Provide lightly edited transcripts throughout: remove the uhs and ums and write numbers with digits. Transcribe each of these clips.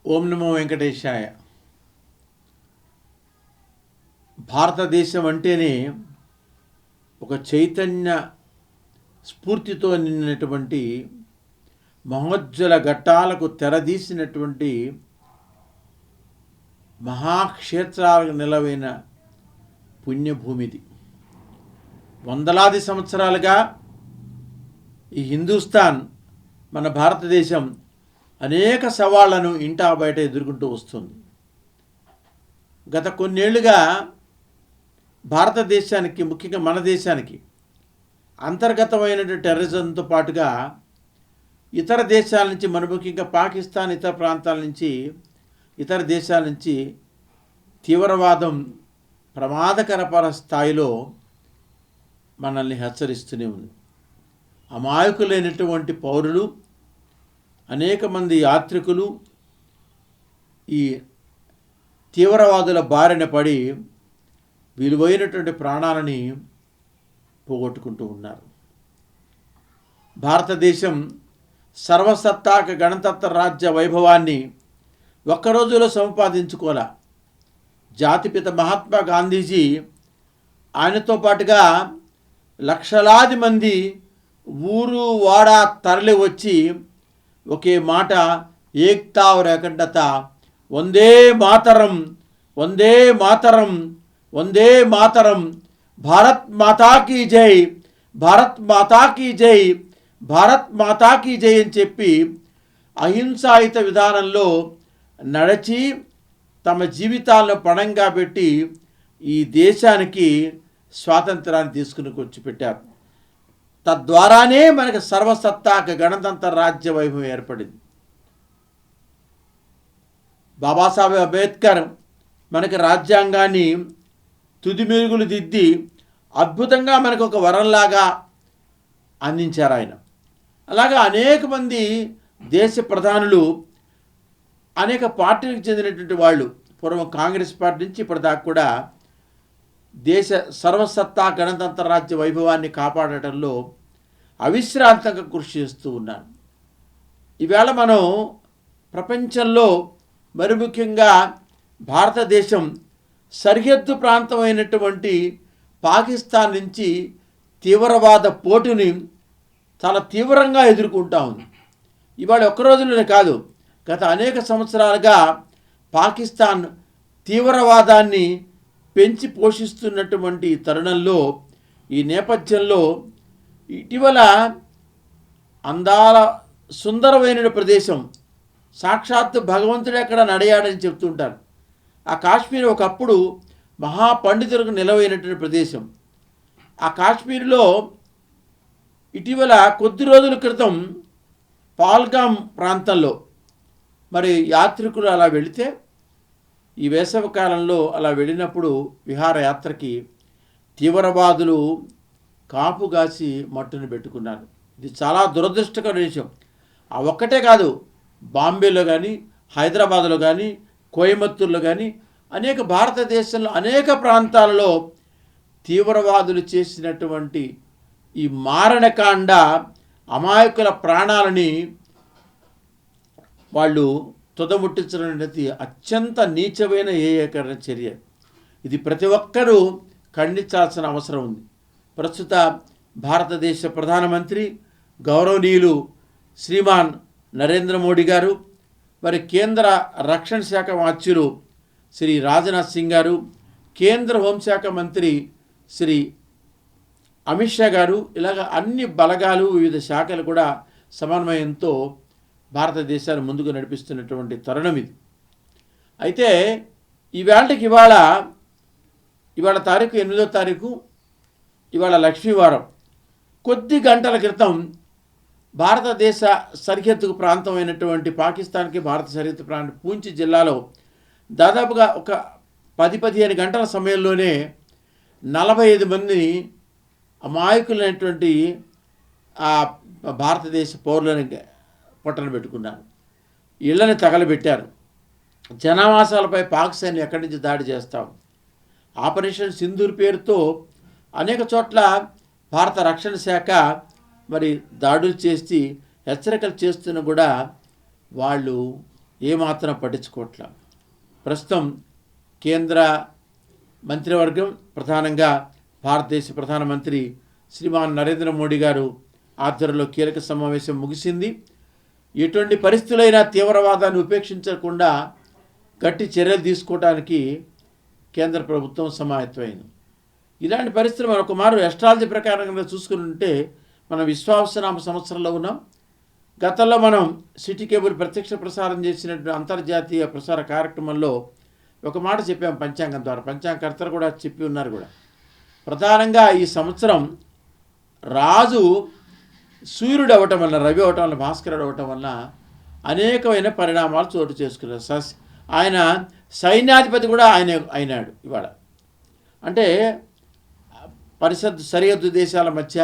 ఓం నమో వెంకటేశాయ. భారతదేశం అంటేనే ఒక చైతన్య స్ఫూర్తితో నిన్నటువంటి మహోజ్వల ఘట్టాలకు తెరదీసినటువంటి మహాక్షేత్రాలకు నిలవైన పుణ్యభూమిది. వందలాది సంవత్సరాలుగా ఈ హిందుస్థాన్, మన భారతదేశం అనేక సవాళ్లను ఇంటా బయట ఎదుర్కొంటూ వస్తుంది. గత కొన్నేళ్లుగా భారతదేశానికి, ముఖ్యంగా మన దేశానికి అంతర్గతమైనటువంటి టెర్రరిజంతో పాటుగా ఇతర దేశాల నుంచి, మన ముఖ్యంగా పాకిస్తాన్, ఇతర ప్రాంతాల నుంచి, ఇతర దేశాల నుంచి తీవ్రవాదం ప్రమాదకరపర స్థాయిలో మనల్ని హెచ్చరిస్తూనే ఉంది. అమాయకులైనటువంటి పౌరులు, అనేక మంది యాత్రికులు ఈ తీవ్రవాదుల బారిన పడి విలువైనటువంటి ప్రాణాలని పోగొట్టుకుంటూ ఉన్నారు. భారతదేశం సర్వసత్తాక గణతంత్ర రాజ్య వైభవాన్ని ఒక్కరోజులో సంపాదించుకోలే. జాతిపిత మహాత్మా గాంధీజీ, ఆయనతో పాటుగా లక్షలాది మంది ఊరు వాడ తరలి వచ్చి ఒకే మాట, ఏక్తా ఔర్ అఖండత, వందే మాతరం, వందే మాతరం, వందే మాతరం, భారత్ మాతా కీ జై, భారత్ మాతా కీ జై, భారత్ మాతా కీ జై అని చెప్పి అహింసాయుత విధానంలో నడిచి తమ జీవితాలను పణంగా పెట్టి ఈ దేశానికి స్వాతంత్రాన్ని తీసుకుని వచ్చి పెట్టారు. తద్వారానే మనకు సర్వసత్తాక గణతంత్ర రాజ్య వైభవం ఏర్పడింది. బాబాసాహెబ్ అంబేద్కర్ మనకి రాజ్యాంగాన్ని తుది మెరుగులు దిద్ది అద్భుతంగా మనకు ఒక వరంలాగా అందించారు ఆయన. అలాగా అనేక మంది దేశ ప్రధానులు, అనేక పార్టీలకు చెందినటువంటి వాళ్ళు, పూర్వం కాంగ్రెస్ పార్టీ నుంచి ఇప్పటిదాకా కూడా దేశ సర్వసత్తా గణతంత్ర రాజ్య వైభవాన్ని కాపాడటంలో అవిశ్రాంతంగా కృషి చేస్తూ ఉన్నారు. ఈవేళ మనం ప్రపంచంలో, మరి ముఖ్యంగా భారతదేశం సరిహద్దు ప్రాంతమైనటువంటి పాకిస్తాన్ నుంచి తీవ్రవాద పోటుని చాలా తీవ్రంగా ఎదుర్కొంటా ఉంది. ఇవాళ ఒక్క రోజులోనే కాదు, గత అనేక సంవత్సరాలుగా పాకిస్తాన్ తీవ్రవాదాన్ని పెంచి పోషిస్తున్నటువంటి తరుణంలో, ఈ నేపథ్యంలో ఇటీవల అందాల సుందరమైన ప్రదేశం, సాక్షాత్తు భగవంతుడు ఎక్కడ నడయాడని చెప్తుంటారు. ఆ కాశ్మీర్ ఒకప్పుడు మహాపండితులకు నిలవైనటువంటి ప్రదేశం. ఆ కాశ్మీర్లో ఇటీవల కొద్ది రోజుల క్రితం పాల్గామ్ ప్రాంతంలో మరి యాత్రికులు అలా వెళితే, ఈ వేసవి కాలంలో అలా వెళ్ళినప్పుడు విహారయాత్రకి తీవ్రవాదులు కాపుగాసి మట్టును పెట్టుకున్నారు. ఇది చాలా దురదృష్టకర విషయం. ఆ ఒక్కటే కాదు, బాంబేలో కానీ, హైదరాబాద్లో కానీ, కోయంబత్తూరులో కానీ, అనేక భారతదేశంలో అనేక ప్రాంతాలలో తీవ్రవాదులు చేసినటువంటి ఈ మారణకాండ, అమాయకుల ప్రాణాలని వాళ్ళు తుదముట్టించడం అనేది అత్యంత నీచమైన ఏకీకరణ చర్య. ఇది ప్రతి ఒక్కరూ ఖండించాల్సిన అవసరం ఉంది. ప్రస్తుత భారతదేశ ప్రధానమంత్రి గౌరవనీయులు శ్రీమాన్ నరేంద్ర మోడీ గారు, మరి కేంద్ర రక్షణ శాఖ మంత్రులు శ్రీ రాజ్నాథ్ సింగ్ గారు, కేంద్ర హోంశాఖ మంత్రి శ్రీ అమిత్ షా గారు, ఇలాగ అన్ని బలగాలు, వివిధ శాఖలు కూడా సమన్వయంతో భారతదేశాన్ని ముందుకు నడిపిస్తున్నటువంటి తరుణం ఇది. అయితే ఇవాళ తారీఖు 8వ తారీఖు, ఇవాళ లక్ష్మీవారం. కొద్ది గంటల క్రితం భారతదేశ సరిహద్దు ప్రాంతమైనటువంటి పాకిస్తాన్కి భారత సరిహద్దు ప్రాంతం పూంచ్ జిల్లాలో దాదాపుగా ఒక 10-15 గంటల సమయంలోనే 45 మంది అమాయకులైనటువంటి ఆ భారతదేశ పౌరులని పొట్టన పెట్టుకున్నారు. ఇళ్లని తగలబెట్టారు. జనావాసాలపై పాక్ సైన్యం ఎక్కడి నుంచి దాడి చేస్తాం. ఆపరేషన్ సింధూర్ పేరుతో అనేక చోట్ల భారత రక్షణ శాఖ మరి దాడులు చేసి హెచ్చరికలు చేస్తున్నా కూడా వాళ్ళు ఏమాత్రం పట్టించుకోవట్ల. ప్రస్తుతం కేంద్ర మంత్రివర్గం, ప్రధానంగా భారతదేశ ప్రధానమంత్రి శ్రీమాన్ నరేంద్ర మోడీ గారు ఆధ్వర్యంలో కీలక సమావేశం ముగిసింది. ఎటువంటి పరిస్థితులైనా తీవ్రవాదాన్ని ఉపేక్షించకుండా గట్టి చర్యలు తీసుకోవడానికి కేంద్ర ప్రభుత్వం సమాయత్తమైంది. ఇలాంటి పరిస్థితులు మనం ఒక మారు ఎస్ట్రాలజీ ప్రకారంగా చూసుకుని ఉంటే మనం విశ్వావసనామ సంవత్సరంలో ఉన్నాం. గతంలో మనం సిటీ కేబుల్ ప్రత్యక్ష ప్రసారం చేసినటువంటి అంతర్జాతీయ ప్రసార కార్యక్రమంలో ఒక మాట చెప్పాం పంచాంగం ద్వారా. పంచాంగకర్తలు కూడా చెప్పి ఉన్నారు కూడా. ప్రధానంగా ఈ సంవత్సరం రాజు సూర్యుడు అవ్వటం వల్ల, రవి అవ్వటం వల్ల, భాస్కరుడు అవ్వటం వల్ల అనేకమైన పరిణామాలు చోటు చేసుకున్నారు. ఆయన సైన్యాధిపతి కూడా అయినాడు ఇవాళ. అంటే సరిహద్దు దేశాల మధ్య,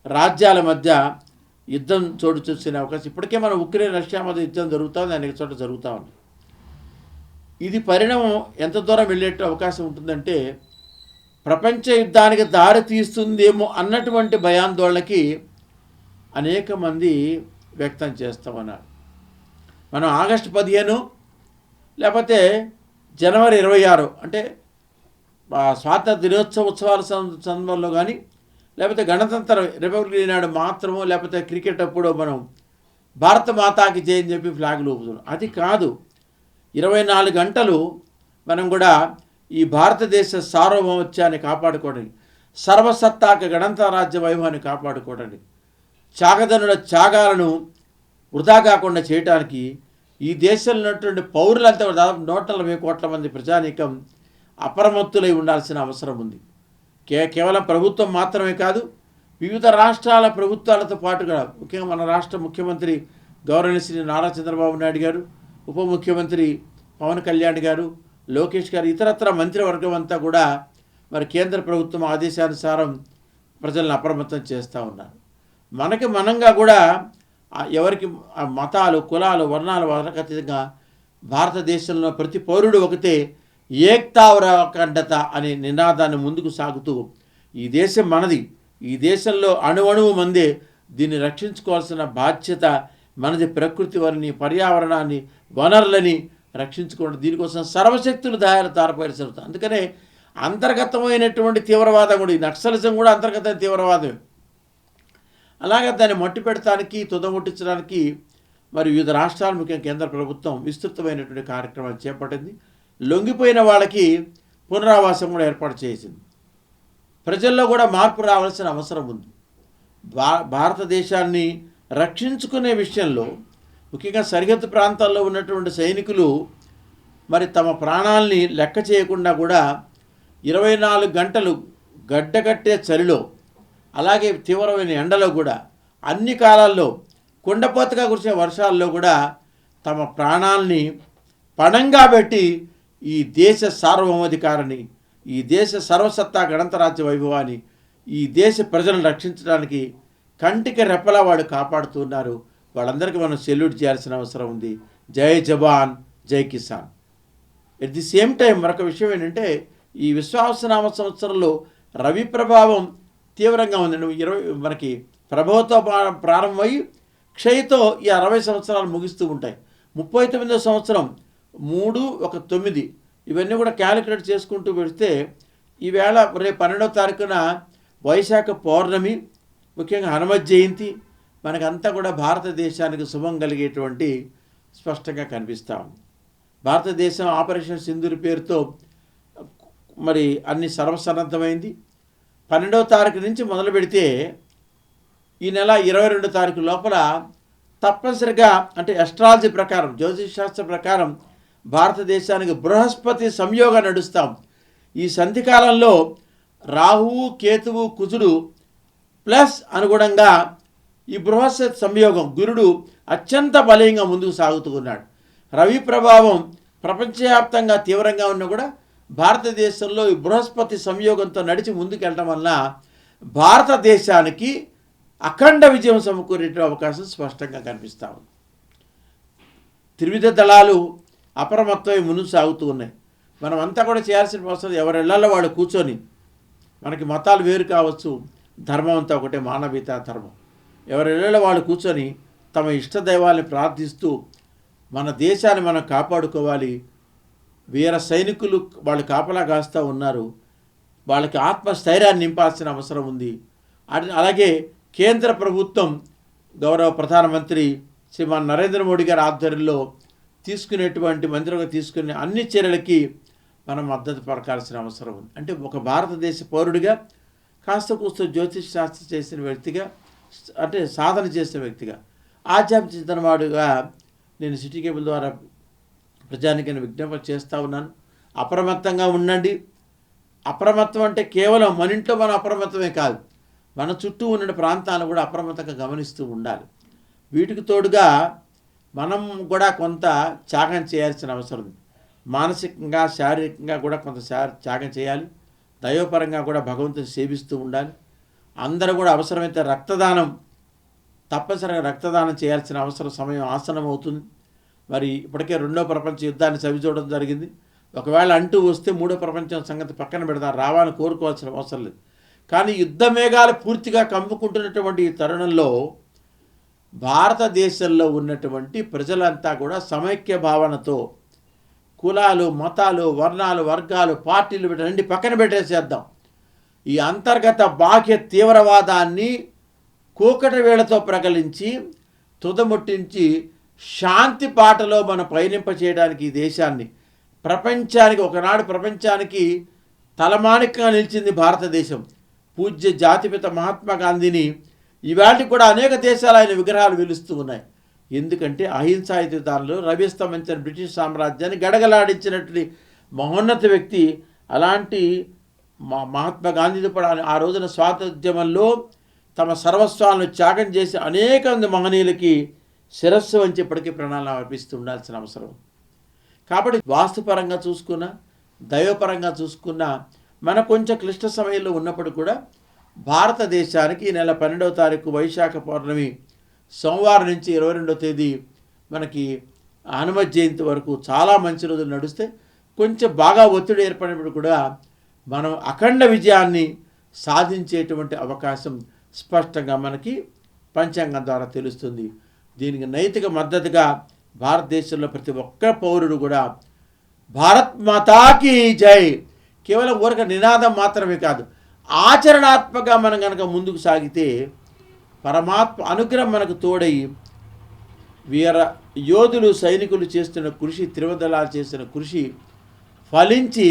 రాజ్యాల మధ్య యుద్ధం చోటు చూసిన అవకాశం. ఇప్పటికే మనం ఉక్రెయిన్ రష్యా మధ్య యుద్ధం జరుగుతుంది, అనేక చోట జరుగుతూ ఉంది. ఇది పరిణామం ఎంత దూరం వెళ్ళే అవకాశం ఉంటుందంటే ప్రపంచ యుద్ధానికి దారి తీస్తుందేమో అన్నటువంటి భయాందోళనకి అనేక మంది వ్యక్తం చేస్తామన్నారు. మనం ఆగస్టు 15 లేకపోతే జనవరి 26 అంటే స్వాతంత్ర దినోత్సవ ఉత్సవాల సందర్భంలో కానీ, లేకపోతే గణతంత్ర రిపబ్లిక్ నాడు మాత్రమో, లేకపోతే క్రికెట్ అప్పుడు మనం భారత మాతాకి జై అని చెప్పి ఫ్లాగులు ఊపుతున్నాం. అది కాదు. 24 గంటలు మనం కూడా ఈ భారతదేశ సార్వభౌమత్యాన్ని కాపాడుకోవడానికి, సర్వసత్తాక గణతంత్ర రాజ్య వైభవాన్ని కాపాడుకోవడానికి, త్యాగధనుల త్యాగాలను వృధా కాకుండా చేయడానికి ఈ దేశంలో ఉన్నటువంటి పౌరులంతా దాదాపు 140 కోట్ల మంది ప్రజానీకం అప్రమత్తులై ఉండాల్సిన అవసరం ఉంది. కేవలం ప్రభుత్వం మాత్రమే కాదు, వివిధ రాష్ట్రాల ప్రభుత్వాలతో పాటుగా, ముఖ్యంగా మన రాష్ట్ర ముఖ్యమంత్రి గౌరవనీయ శ్రీ నారా చంద్రబాబు నాయుడు గారు, ఉప ముఖ్యమంత్రి పవన్ కళ్యాణ్ గారు, లోకేష్ గారు, ఇతరత్ర మంత్రివర్గం అంతా కూడా మరి కేంద్ర ప్రభుత్వం ఆదేశానుసారం ప్రజలను అప్రమత్తం చేస్తూ ఉన్నారు. మనకి మనంగా కూడా ఎవరికి మతాలు, కులాలు, వర్ణాలు అతీతంగా భారతదేశంలో ప్రతి పౌరుడు ఒకటే, ఏక్తా ఔర్ అఖండత అనే నినాదాన్ని ముందుకు సాగుతూ ఈ దేశం మనది, ఈ దేశంలో అణువణువు మందే, దీన్ని రక్షించుకోవాల్సిన బాధ్యత మనది. ప్రకృతి వారిని, పర్యావరణాన్ని, వనరులని రక్షించుకోవడం, దీనికోసం సర్వశక్తులు తారపోయాల్సి అవుతుంది. అందుకనే అంతర్గతమైనటువంటి తీవ్రవాదం కూడా, ఈ నక్సలిజం కూడా అంతర్గతమైన తీవ్రవాదమే. అలాగే దాన్ని మట్టి పెడతానికి, తుదముట్టించడానికి మరి వివిధ రాష్ట్రాలు, ముఖ్యంగా కేంద్ర ప్రభుత్వం విస్తృతమైనటువంటి కార్యక్రమాలు చేపట్టింది. లొంగిపోయిన వాళ్ళకి పునరావాసం కూడా ఏర్పాటు చేసింది. ప్రజల్లో కూడా మార్పు రావాల్సిన అవసరం ఉంది. భారతదేశాన్ని రక్షించుకునే విషయంలో ముఖ్యంగా సరిహద్దు ప్రాంతాల్లో ఉన్నటువంటి సైనికులు మరి తమ ప్రాణాలని లెక్క చేయకుండా కూడా 24 గంటలు గడ్డకట్టే చలిలో, అలాగే తీవ్రమైన ఎండలో కూడా, అన్ని కాలాల్లో కుండపోతగా కురిసే వర్షాల్లో కూడా తమ ప్రాణాలని పణంగా పెట్టి ఈ దేశ సార్వభౌమాధికారాన్ని, ఈ దేశ సర్వసత్తా గణతంత్ర వైభవాన్ని, ఈ దేశ ప్రజలను రక్షించడానికి కంటికి రెప్పలా వాడు కాపాడుతున్నారు. వాళ్ళందరికీ మనం సెల్యూట్ చేయాల్సిన అవసరం ఉంది. జై జవాన్, జై Kisan. At the same time మరొక విషయం ఏంటంటే, ఈ విశ్వావసనామ సంవత్సరంలో రవి ప్రభావం తీవ్రంగా ఉంది. మనకి ప్రభావంతో ప్రారంభమై క్షయతో ఈ 60 సంవత్సరాలు ముగిస్తూ ఉంటాయి. 39వ సంవత్సరం 3, 1, 9 ఇవన్నీ కూడా క్యాలిక్యులేట్ చేసుకుంటూ పెడితే ఈవేళ రేపు 12వ తారీఖున వైశాఖ పౌర్ణమి, ముఖ్యంగా హనుమత్ జయంతి, మనకంతా కూడా భారతదేశానికి శుభం కలిగేటువంటి స్పష్టంగా కనిపిస్తూ ఉంది. భారతదేశం ఆపరేషన్ సింధూర్ పేరుతో మరి అన్ని సర్వసన్నద్ధమైంది. 12వ తారీఖు నుంచి మొదలు పెడితే ఈ నెల 22వ తారీఖు లోపల తప్పనిసరిగా, అంటే ఎస్ట్రాలజీ ప్రకారం, జ్యోతిష్ శాస్త్ర ప్రకారం భారతదేశానికి బృహస్పతి సంయోగం నడుస్తాం. ఈ సంధికాలంలో రాహువు, కేతువు, కుజుడు ప్లస్ అనుగుణంగా ఈ బృహస్పతి సంయోగం, గురుడు అత్యంత బలంగా ముందుకు సాగుతూ ఉన్నాడు. రవి ప్రభావం ప్రపంచవ్యాప్తంగా తీవ్రంగా ఉన్నా కూడా భారతదేశంలో ఈ బృహస్పతి సంయోగంతో నడిచి ముందుకు వెళ్ళడం వల్ల భారతదేశానికి అఖండ విజయం సమకూరే అవకాశం స్పష్టంగా కనిపిస్తూ ఉంది. త్రివిధ దళాలు అప్రమత్తమై ముందుకు సాగుతూ ఉన్నాయి. మనం అంతా కూడా చేయాల్సిన అవసరం, ఎవరిళ్లలో వాళ్ళు కూర్చొని, మనకి మతాలు వేరు కావచ్చు, ధర్మం అంతా ఒకటే, మానవీయత ధర్మం. ఎవరిళ్లలో వాళ్ళు కూర్చొని తమ ఇష్టదైవాల్ని ప్రార్థిస్తూ మన దేశాన్ని మనం కాపాడుకోవాలి. వీర సైనికులు వాళ్ళు కాపలా కాస్తూ ఉన్నారు. వాళ్ళకి ఆత్మస్థైర్యాన్ని నింపాల్సిన అవసరం ఉంది. అలాగే కేంద్ర ప్రభుత్వం గౌరవ ప్రధానమంత్రి శ్రీమాన్ నరేంద్ర మోడీ గారి ఆధ్వర్యంలో తీసుకునే అన్ని చర్యలకి మనం మద్దతు పలకాల్సిన అవసరం ఉంది. అంటే ఒక భారతదేశ పౌరుడిగా కాస్త కూస్త జ్యోతిష్ శాస్త్రం చేసిన వ్యక్తిగా, అంటే సాధన చేసిన వ్యక్తిగా, ఆధ్యాత్మిక చింతనవాడుగా నేను సిటీ కేబుల్ ద్వారా ప్రజానికి విజ్ఞాపన చేస్తూ ఉన్నాను. అప్రమత్తంగా ఉండండి. అప్రమత్తం అంటే కేవలం మన ఇంట్లో మనం అప్రమత్తమే కాదు, మన చుట్టూ ఉన్న ప్రాంతాలను కూడా అప్రమత్తంగా గమనిస్తూ ఉండాలి. వీటికి తోడుగా మనం కూడా కొంత త్యాగం చేయాల్సిన అవసరం ఉంది. మానసికంగా, శారీరకంగా కూడా కొంత త్యాగం చేయాలి. దైవపరంగా కూడా భగవంతుని సేవిస్తూ ఉండాలి. అందరూ కూడా అవసరమైతే తప్పనిసరిగా రక్తదానం చేయాల్సిన సమయం ఆసనం అవుతుంది. మరి ఇప్పటికే 2వ ప్రపంచ యుద్ధాన్ని చవిచూడడం జరిగింది. ఒకవేళ అంటూ వస్తే 3వ ప్రపంచం సంగతి పక్కన పెడతారు, రావాలని కోరుకోవాల్సిన అవసరం లేదు. కానీ యుద్ధ మేఘాలు పూర్తిగా కమ్ముకుంటున్నటువంటి ఈ తరుణంలో భారతదేశంలో ఉన్నటువంటి ప్రజలంతా కూడా సమైక్య భావనతో కులాలు, మతాలు, వర్ణాలు, వర్గాలు, పార్టీలు వీటన్నింటి పక్కన పెట్టేసేద్దాం. ఈ అంతర్గత బాహ్య తీవ్రవాదాన్ని కూకటి వేళతో ప్రకలించి తుదముట్టించి శాంతి బాటలో మనం పయనింప చేయడానికి ఈ దేశాన్ని ఒకనాడు ప్రపంచానికి తలమానికంగా నిలిచింది భారతదేశం. పూజ్య జాతిపిత మహాత్మా గాంధీని ఇవాళకి కూడా అనేక దేశాలు ఆయన విగ్రహాలు వెలుస్తూ ఉన్నాయి. ఎందుకంటే అహింసాయుతాలు రవిస్తమించిన బ్రిటిష్ సామ్రాజ్యాన్ని గడగలాడించినట్లు మహోన్నత వ్యక్తి. అలాంటి మహాత్మా గాంధీతో కూడా ఆ రోజున స్వాతంత్ర్యోద్యమంలో తమ సర్వస్వాలను త్యాగం చేసి అనేక మంది మహనీయులకి శిరస్సు వంచి ఇప్పటికీ ప్రణాళిక అర్పిస్తూ ఉండాల్సిన అవసరం. కాబట్టి వాస్తుపరంగా చూసుకున్నా, దైవపరంగా చూసుకున్నా, మన కొంచెం క్లిష్ట సమయంలో ఉన్నప్పుడు కూడా భారతదేశానికి ఈ నెల 12వ తారీఖు వైశాఖ పౌర్ణమి సోమవారం నుంచి 22వ తేదీ మనకి హనుమ జయంతి వరకు చాలా మంచి రోజులు నడుస్తే, కొంచెం బాగా ఒత్తిడి ఏర్పడినప్పుడు కూడా మనం అఖండ విజయాన్ని సాధించేటువంటి అవకాశం స్పష్టంగా మనకి పంచాంగం ద్వారా తెలుస్తుంది. దీనికి నైతిక మద్దతుగా భారతదేశంలో ప్రతి ఒక్క పౌరుడు కూడా భారత్ మాతాకి జై కేవలం ఊరక నినాదం మాత్రమే కాదు, ఆచరణాత్మకంగా మనం కనుక ముందుకు సాగితే పరమాత్మ అనుగ్రహం మనకు తోడై వీర యోధులు సైనికులు చేస్తున్న కృషి, త్రివదళాలు చేస్తున్న కృషి ఫలించి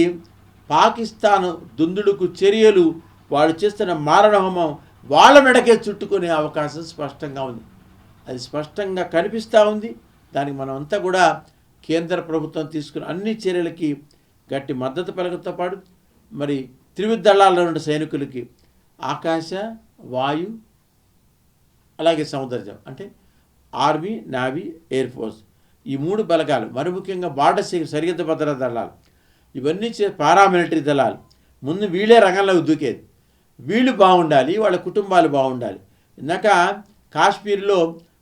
పాకిస్తాన్ దుందుడుకు చర్యలు, వాళ్ళు చేస్తున్న మారణహోమం వాళ్ళ మెడకే చుట్టుకునే అవకాశం స్పష్టంగా ఉంది. అది స్పష్టంగా కనిపిస్తూ ఉంది. దానికి మనం అంతా కూడా కేంద్ర ప్రభుత్వం తీసుకున్న అన్ని చర్యలకి గట్టి మద్దతు పలకతో పాటు మరి త్రివిధ దళాల్లో ఉన్న సైనికులకి ఆకాశ, వాయు, అలాగే సముద్రజం అంటే ఆర్మీ, నేవీ, ఎయిర్ ఫోర్స్, ఈ 3 బలగాలు, మరి ముఖ్యంగా బార్డర్ సరిహద్దు భద్రతా దళాలు, ఇవన్నీ పారామిలిటరీ దళాలు, ముందు వీళ్ళే రంగంలోకి దూకేది. వీళ్ళు బాగుండాలి, వాళ్ళ కుటుంబాలు బాగుండాలి. ఇందాక కాశ్మీర్లో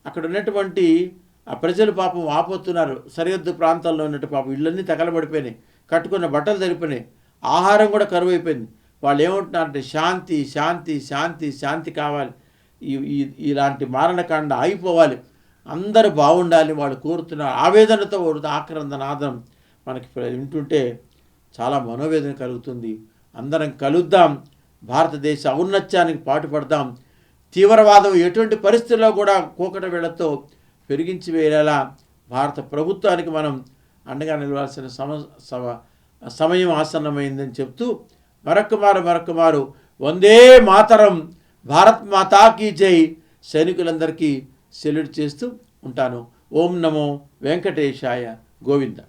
అక్కడ ఉన్నటువంటి ఆ ప్రజలు పాపం ఆపోతున్నారు. సరిహద్దు ప్రాంతాల్లో ఉన్నట్టు పాపం ఇళ్ళన్నీ తగలబడిపోయినాయి, కట్టుకున్న బట్టలు తరిపోయినాయి, ఆహారం కూడా కరువు అయిపోయింది. వాళ్ళు ఏమంటున్నారంటే శాంతి శాంతి శాంతి శాంతి కావాలి, ఇలాంటి మారణకాండ ఆగిపోవాలి, అందరూ బాగుండాలి వాళ్ళు కోరుతున్నారు. ఆవేదనతో ఆక్రందనాదం మనకి వింటుంటే చాలా మనోవేదన కలుగుతుంది. అందరం కలుద్దాం, భారతదేశ ఔన్నత్యానికి పాటుపడదాం. తీవ్రవాదం ఎటువంటి పరిస్థితుల్లో కూడా కూకట వేళతో పెరిగించి వేయాలా భారత ప్రభుత్వానికి మనం అండగా నిలవాల్సిన సమయం ఆసన్నమైందని చెప్తూ మరొకమారు వందే మాతరం, భారత్ మాతాకి జై సైనికులందరికీ సెల్యూట్ చేస్తూ ఉంటాను. ఓం నమో వెంకటేశాయ గోవింద.